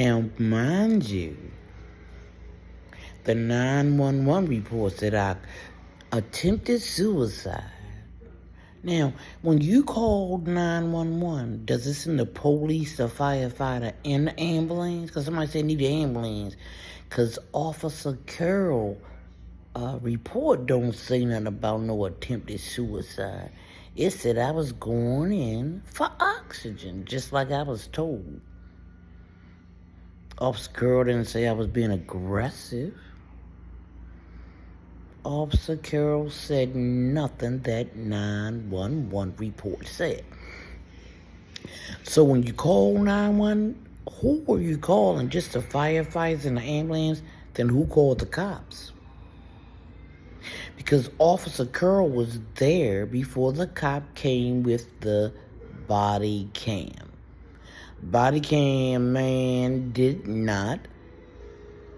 Now, mind you, the 911 report said I attempted suicide. Now, when you called 911, does it send the police, the firefighter, and the ambulance? Because somebody said need the ambulance. Because Officer Carroll report don't say nothing about no attempted suicide. It said I was going in for oxygen, just like I was told. Officer Carroll didn't say I was being aggressive. Officer Carroll said nothing that 911 report said. So when you call 911, who were you calling? Just the firefighters and the ambulance? Then who called the cops? Because Officer Carroll was there before the cop came with the body cam. Body cam man did not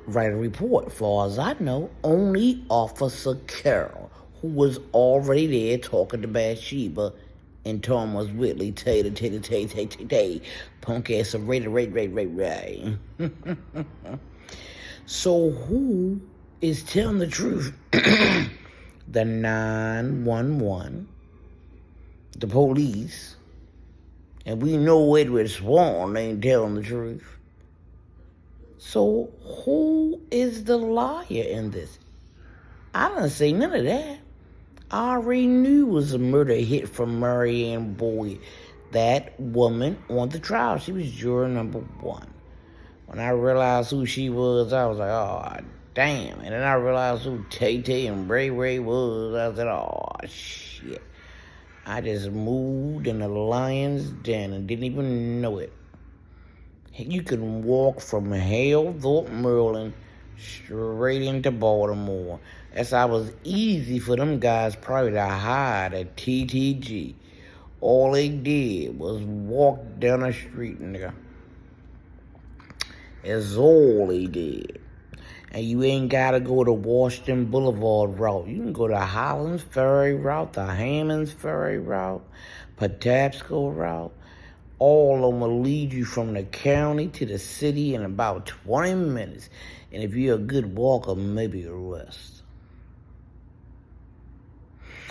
write a report. As far as I know, only Officer Carroll, who was already there talking to Bathsheba and Thomas Whitley, tay, punk ass of Ray. So who is telling the truth? The 911, the police, and we know Edward Swan ain't telling the truth. So who is the liar in this? I didn't say none of that. I already knew it was a murder hit from Marianne Boyd. That woman on the trial, she was juror number 1. When I realized who she was, I was like, oh, damn. And then I realized who Tay and Ray was. I said, oh, shit. I just moved in the lion's den and didn't even know it. You can walk from Halethorpe, Maryland, straight into Baltimore. That's how it was easy for them guys probably to hide at TTG. All they did was walk down the street, nigga. That's all they did. And you ain't gotta go to Washington Boulevard route. You can go to Highlands Ferry route, the Hammonds Ferry route, Patapsco route. All of them will lead you from the county to the city in about 20 minutes. And if you're a good walker, maybe a rest.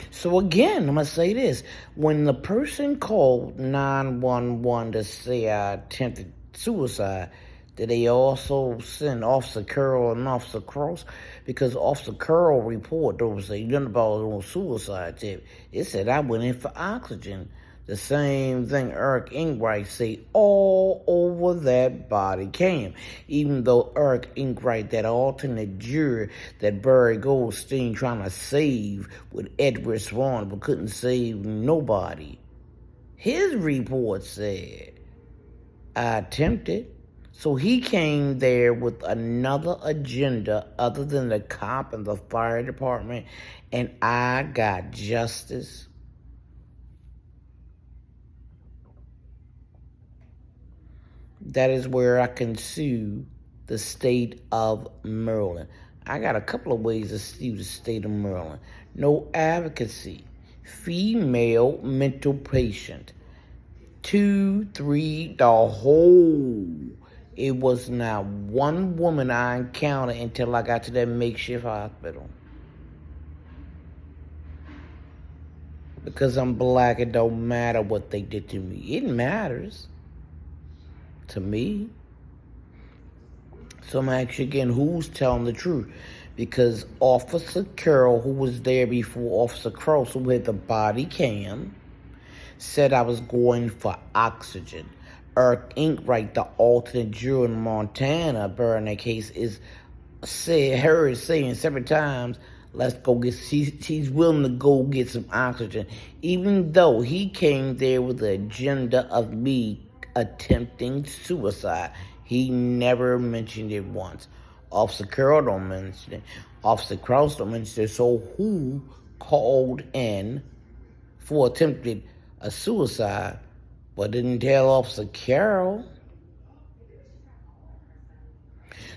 So again, I'm going to say this. When the person called 911 to say I attempted suicide, did they also send Officer Carroll and Officer Cross? Because Officer Carroll report don't say nothing about no suicide tip. It said I went in for oxygen. The same thing Eric Inkwright say all over that body cam. Even though Eric Inkwright, that alternate juror that Barry Goldstein trying to save with Edward Swan but couldn't save nobody. His report said I attempted. So he came there with another agenda other than the cop and the fire department, and I got justice. That is where I can sue the state of Maryland. I got a couple of ways to sue the state of Maryland. No advocacy. Female mental patient. 2, 3, the whole. It was not one woman I encountered until I got to that makeshift hospital. Because I'm black, it don't matter what they did to me. It matters to me. So I'm actually again, who's telling the truth? Because Officer Carroll, who was there before Officer Cross, who had the body cam, said I was going for oxygen. Eric Inkwright, the alternate juror in Montana, in that case, is heard saying several times, let's go get, she's willing to go get some oxygen. Even though he came there with the agenda of me attempting suicide. He never mentioned it once. Officer Carroll don't mention it. Officer Krause don't mention it. So who called in for attempted a suicide but didn't tell Officer Carroll?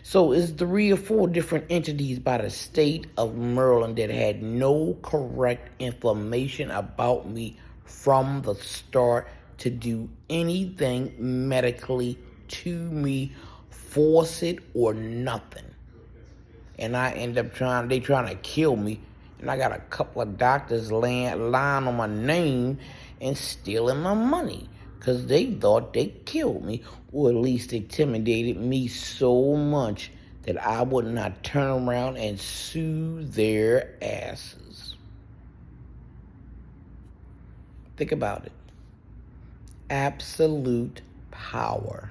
So it's 3 or 4 different entities by the state of Maryland that had no correct information about me from the start to do anything medically to me force it or nothing. And I end up trying to kill me. And I got a couple of doctors lying on my name and stealing my money because they thought they killed me, or at least intimidated me so much that I would not turn around and sue their asses. Think about it. Absolute power.